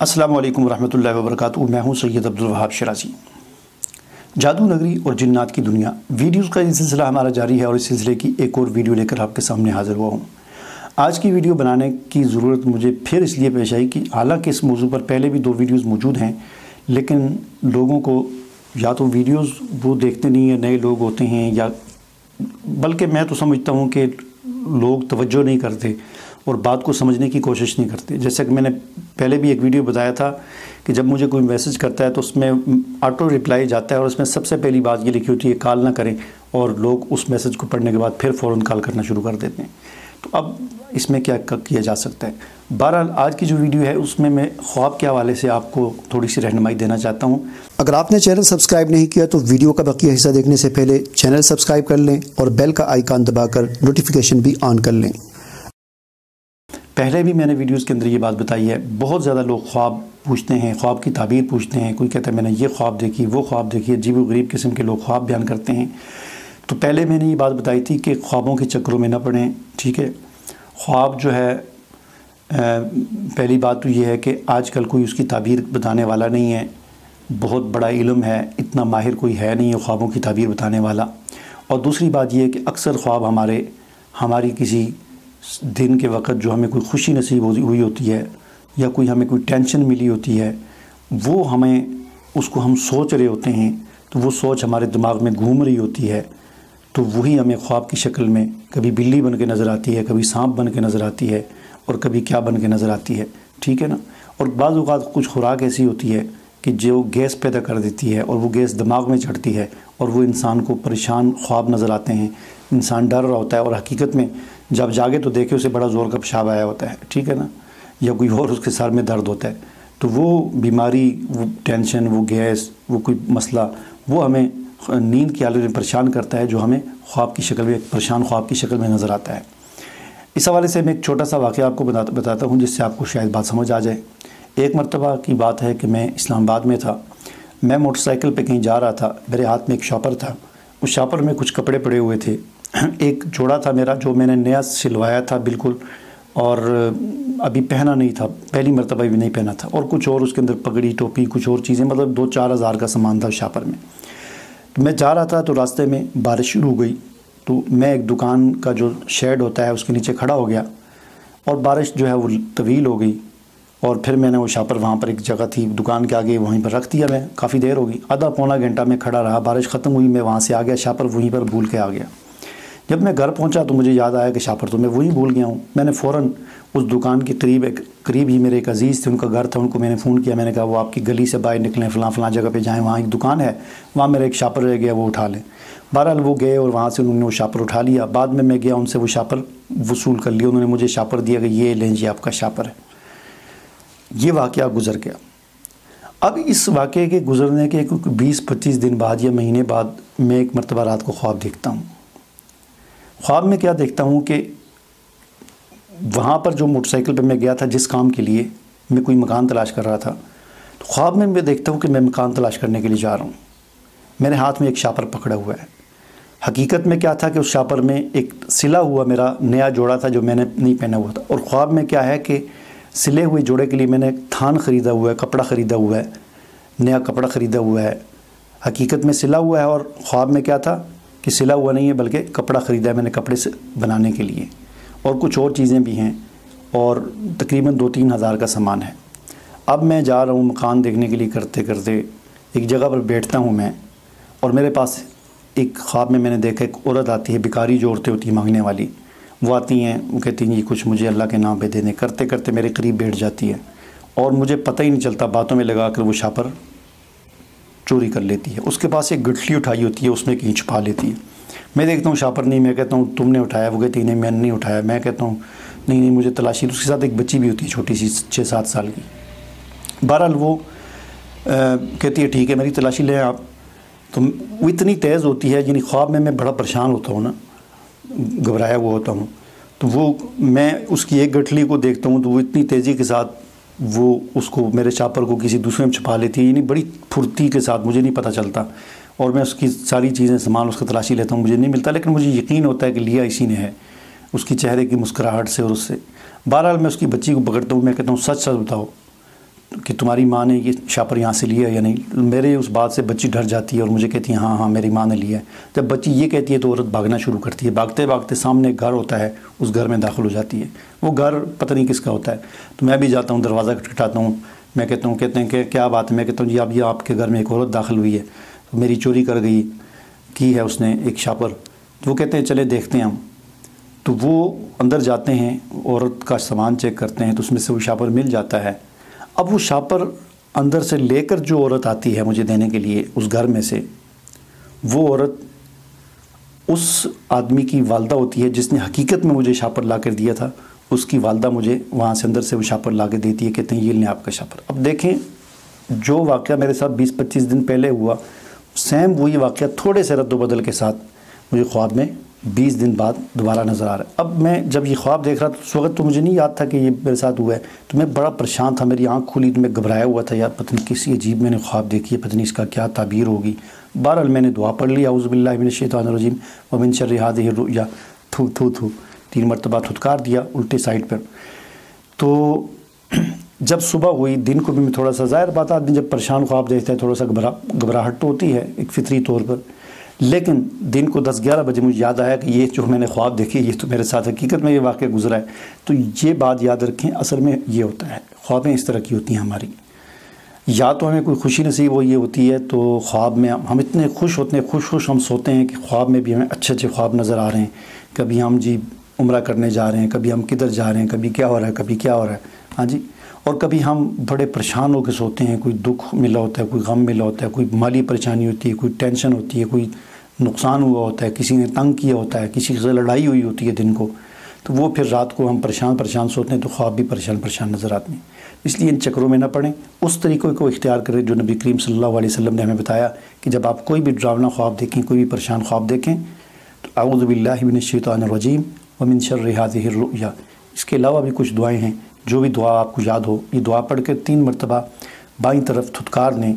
अस्सलामु अलैकुम रहमतुल्लाहि व बरकातुहू। मैं हूं सैयद अब्दुल वहाब शराजी। जादू नगरी और जिन्नात की दुनिया वीडियोस का ये सिलसिला हमारा जारी है और इस सिलसिले की एक और वीडियो लेकर आपके सामने हाज़िर हुआ हूं। आज की वीडियो बनाने की ज़रूरत मुझे फिर इसलिए पेश आई कि हालांकि इस मौजू पर पहले भी 2 वीडियोस मौजूद हैं, लेकिन लोगों को या तो वीडियोस वो देखते नहीं है, नए लोग होते हैं, या बल्कि मैं तो समझता हूँ कि लोग तवज्जो नहीं करते और बात को समझने की कोशिश नहीं करते। जैसे कि मैंने पहले भी एक वीडियो बताया था कि जब मुझे कोई मैसेज करता है तो उसमें ऑटो रिप्लाई जाता है और उसमें सबसे पहली बात ये लिखी होती है कॉल ना करें, और लोग उस मैसेज को पढ़ने के बाद फिर फ़ौरन कॉल करना शुरू कर देते हैं। तो अब इसमें क्या किया जा सकता है? बहरहाल आज की जो वीडियो है उसमें मैं ख्वाब के हवाले से आपको थोड़ी सी रहनुमाई देना चाहता हूँ। अगर आपने चैनल सब्सक्राइब नहीं किया तो वीडियो का बाकी हिस्सा देखने से पहले चैनल सब्सक्राइब कर लें और बेल का आइकन दबाकर नोटिफिकेशन भी ऑन कर लें। पहले भी मैंने वीडियोस के अंदर ये बात बताई है, बहुत ज़्यादा लोग ख्वाब पूछते हैं, ख्वाब की ताबीर पूछते हैं। कोई कहता है मैंने ये ख्वाब देखी, वो ख्वाब देखी, अजीब व गरीब किस्म के लोग ख्वाब बयान करते हैं। तो पहले मैंने ये बात बताई थी कि ख्वाबों के चक्करों में ना पड़ें, ठीक है। ख्वाब जो है पहली बात तो ये है कि आजकल कोई उसकी ताबीर बताने वाला नहीं है, बहुत बड़ा इल्म है, इतना माहिर कोई है नहीं है ख्वाबों की ताबीर बताने वाला। और दूसरी बात ये है कि अक्सर ख्वाब हमारी किसी दिन के वक़्त जो हमें कोई खुशी नसीब हुई होती है या कोई हमें कोई टेंशन मिली होती है, वो उसको हम सोच रहे होते हैं, तो वो सोच हमारे दिमाग में घूम रही होती है, तो वही हमें ख्वाब की शक्ल में कभी बिल्ली बन के नज़र आती है, कभी सांप बन के नज़र आती है, और कभी क्या बन के नज़र आती है, ठीक है ना। और बाज़ औक़ात कुछ खुराक ऐसी होती है कि जो गैस पैदा कर देती है और वो गैस दिमाग में चढ़ती है और वो इंसान को परेशान ख्वाब नज़र आते हैं, इंसान डर रहा होता है और हकीकत में जब जागे तो देखे उसे बड़ा ज़ोर का पेशाब आया होता है, ठीक है ना, या कोई और उसके सर में दर्द होता है। तो वो बीमारी, वो टेंशन, वो गैस, वो कोई मसला, वो हमें नींद की हालत में परेशान करता है, जो हमें ख्वाब की शक्ल में, परेशान ख्वाब की शक्ल में नज़र आता है। इस हवाले से मैं एक छोटा सा वाक़या आपको बताता हूँ जिससे आपको शायद बात समझ आ जाए। एक मरतबा की बात है कि मैं इस्लामाबाद में था, मैं मोटरसाइकिल पे कहीं जा रहा था, मेरे हाथ में एक शॉपर था, उस शॉपर में कुछ कपड़े पड़े हुए थे। एक जोड़ा था मेरा जो मैंने नया सिलवाया था बिल्कुल, और अभी पहना नहीं था, पहली मरतबा भी नहीं पहना था, और कुछ और उसके अंदर पगड़ी, टोपी, कुछ और चीज़ें, मतलब 2-4 हज़ार का सामान था उस शॉपर में। तो मैं जा रहा था तो रास्ते में बारिश शुरू हो गई, तो मैं एक दुकान का जो शेड होता है उसके नीचे खड़ा हो गया, और बारिश जो है वो तवील हो गई, और फिर मैंने वो शॉपर वहाँ पर एक जगह थी दुकान के आगे, वहीं पर रख दिया। मैं काफ़ी देर हो गई, आधा पौना घंटा में खड़ा रहा, बारिश ख़त्म हुई, मैं वहाँ से आ गया, शॉपर वहीं पर भूल के आ गया। जब मैं घर पहुंचा तो मुझे याद आया कि शॉपर तो मैं वहीं भूल गया हूँ। मैंने फ़ौरन उस दुकान के करीब ही मेरे एक अज़ीज़ थे, उनका घर था, उनको मैंने फ़ोन किया। मैंने कहा वो आपकी गली से बाहर निकलें, फ़लाँ जगह पे जाएं, वहाँ एक दुकान है, वहाँ मेरा एक शॉपर रह गया, वो उठा लें। बहरहाल वो गए और वहाँ से उन्होंने वो शॉपर उठा लिया। बाद में मैं गया, उनसे वो शॉपर वसूल कर लिया, उन्होंने मुझे शॉपर दिया कि ये लें जी आपका शॉपर है। ये वाक़या गुज़र गया। अब इस वाक़े के गुज़रने के 20-25 दिन बाद या महीने बाद मैं एक मरतबा रात को ख्वाब देखता हूँ। ख्वाब में क्या देखता हूँ कि वहाँ पर जो मोटरसाइकिल पे मैं गया था जिस काम के लिए, मैं कोई मकान तलाश कर रहा था, तो ख्वाब में मैं देखता हूँ कि मैं मकान तलाश करने के लिए जा रहा हूँ। मेरे हाथ में एक शॉपर पकड़ा हुआ है। हकीकत में क्या था कि उस शॉपर में एक सिला हुआ मेरा नया जोड़ा था जो मैंने नहीं पहना हुआ था, और ख्वाब में क्या है कि सिले हुए जोड़े के लिए मैंने थान ख़रीदा हुआ है, कपड़ा ख़रीदा हुआ है, नया कपड़ा ख़रीदा हुआ है। हकीकत में सिला हुआ है, और ख्वाब में क्या था कि सिला हुआ नहीं है बल्कि कपड़ा ख़रीदा है मैंने कपड़े से बनाने के लिए, और कुछ और चीज़ें भी हैं, और तकरीबन 2-3 हज़ार का सामान है। अब मैं जा रहा हूँ मकान देखने के लिए, करते करते एक जगह पर बैठता हूँ मैं, और मेरे पास एक ख्वाब में मैंने देखा एक औरत आती है, भिखारी जो औरतें होती हैं मांगने वाली, वो आती हैं, वो कहती हैं ये कुछ मुझे अल्लाह के नाम पे दे दें। करते करते मेरे करीब बैठ जाती है, और मुझे पता ही नहीं चलता, बातों में लगा कर वो शॉपर चोरी कर लेती है। उसके पास एक गठली उठाई होती है, उसमें कहीं छुपा लेती है। मैं देखता हूँ शॉपर नहीं, मैं कहता हूँ तुमने उठाया, वो कहती नहीं मैंने नहीं उठाया। मैं कहता हूँ नहीं मुझे तलाशी। उसके साथ एक बच्ची भी होती है छोटी सी, 6-7 साल की। बहरहाल वो कहती है ठीक है मेरी तलाशी लें आप। तो वो इतनी तेज़ होती है, यानी ख्वाब में मैं बड़ा परेशान होता हूँ ना, घबराया हुआ होता हूँ, तो वो मैं उसकी एक गठली को देखता हूँ तो वो इतनी तेज़ी के साथ वो उसको, मेरे शॉपर को किसी दूसरे में छुपा लेती है, यानी बड़ी फुर्ती के साथ, मुझे नहीं पता चलता। और मैं उसकी सारी चीज़ें सामान उसका तलाशी लेता हूँ, मुझे नहीं मिलता, लेकिन मुझे यकीन होता है कि लिया इसी ने है, उसकी चेहरे की मुस्कुराहट से और उससे। बहरहाल मैं उसकी बच्ची को पकड़ता हूँ, मैं कहता हूँ सच सच बताओ کہ تمہاری ماں نے یہ شاپر یہاں سے لیا یا نہیں. میرے اس بات سے بچی ڈر جاتی ہے اور مجھے کہتی ہے ہاں ہاں میری ماں نے لیا ہے. جب بچی یہ کہتی ہے تو عورت بھاگنا شروع کرتی ہے. بھاگتے بھاگتے سامنے ایک گھر ہوتا ہے, اس گھر میں داخل ہو جاتی ہے. وہ گھر پتہ نہیں کس کا ہوتا ہے. تو میں بھی جاتا ہوں, دروازہ کھٹکھٹاتا ہوں. میں کہتے ہیں کہ کیا بات ہے. میں کہتا ہوں جی اب یہ آپ کے گھر میں ایک عورت داخل ہوئی ہے, میری چوری کر گئی کی ہے اس نے ایک شاپر. تو وہ کہتے ہیں چلے دیکھتے ہیں ہم. تو وہ اندر جاتے ہیں, عورت کا سامان چیک کرتے ہیں تو اس میں سے وہ شاپر مل جاتا ہے. اب وہ شاپر اندر سے لے کر جو عورت آتی ہے مجھے دینے کے لیے اس گھر میں سے, وہ عورت اس آدمی کی والدہ ہوتی ہے جس نے حقیقت میں مجھے شاپر لا کر دیا تھا. اس کی والدہ مجھے وہاں سے اندر سے وہ شاپر لا کے دیتی ہے, کہتے ہیں یہ لیں آپ کا شاپر. اب دیکھیں جو واقعہ میرے ساتھ 20-25 دن پہلے ہوا, سیم وہی واقعہ تھوڑے سے رد و بدل کے ساتھ مجھے خواب میں 20 دن بعد دوبارہ نظر آ رہا ہے. اب میں جب یہ خواب دیکھ رہا تھا اس وقت تو مجھے نہیں یاد تھا کہ یہ میرے ساتھ ہوا ہے, تو میں بڑا پریشان تھا. میری آنکھ کھلی تو میں گھبرایا ہوا تھا, یار پتہ نہیں کسی عجیب میں نے خواب دیکھی ہے, پتہ نہیں اس کا کیا تعبیر ہوگی. بہرحال میں نے دعا پڑھ لی, اعوذ باللہ من الشیطان الرجیم ومن شر ھذہ الرؤیا, تھو تھو تھو 3 مرتبہ تھتکار دیا الٹے سائڈ پر. تو جب صبح ہوئی, دن کو بھی میں تھوڑا سا, ظاہر بات آدمی جب پریشان خواب دیکھتا ہے تھوڑا سا گھبراہٹ تو ہوتی ہے ایک فطری طور پر, لیکن دن کو 10-11 بجے مجھے یاد آیا کہ یہ جو میں نے خواب دیکھی یہ تو میرے ساتھ حقیقت میں یہ واقعہ گزرا ہے. تو یہ بات یاد رکھیں, اصل میں یہ ہوتا ہے خوابیں اس طرح کی ہوتی ہیں ہماری. یا تو ہمیں کوئی خوشی نصیب ہوتی ہے تو خواب میں ہم اتنے خوش ہوتے ہیں, خوش ہم سوتے ہیں کہ خواب میں بھی ہمیں اچھے اچھے خواب نظر آ رہے ہیں. کبھی ہم جی عمرہ کرنے جا رہے ہیں, کبھی ہم کدھر جا رہے ہیں, کبھی کیا ہو رہا ہے, کبھی کیا ہو رہا ہے, ہاں جی. اور کبھی ہم بڑے پریشان ہو کے سوتے ہیں, کوئی دکھ ملا ہوتا ہے, کوئی غم ملا ہوتا ہے, کوئی مالی پریشانی ہوتی ہے, کوئی ٹینشن ہوتی ہے, کوئی نقصان ہوا ہوتا ہے, کسی نے تنگ کیا ہوتا ہے, کسی سے لڑائی ہوئی ہوتی ہے دن کو. تو وہ پھر رات کو ہم پریشان سوتے ہیں تو خواب بھی پریشان نظر آتے ہیں. اس لیے ان چکروں میں نہ پڑیں, اس طریقے کو اختیار کریں جو نبی کریم صلی اللہ علیہ وسلم نے ہمیں بتایا کہ جب آپ کوئی بھی ڈراونا خواب دیکھیں, کوئی بھی پریشان خواب دیکھیں تو اعوذ باللہ من الشیطان الرجیم ومن شر ھذہ الرؤیا. اس کے علاوہ بھی کچھ دعائیں ہیں, جو بھی دعا آپ کو یاد ہو یہ دعا پڑھ کے 3 مرتبہ بائیں طرف تھتکار لیں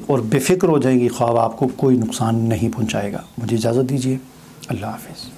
اور بے فکر ہو جائیں گی, خواب آپ کو کوئی نقصان نہیں پہنچائے گا. مجھے اجازت دیجیے, اللہ حافظ.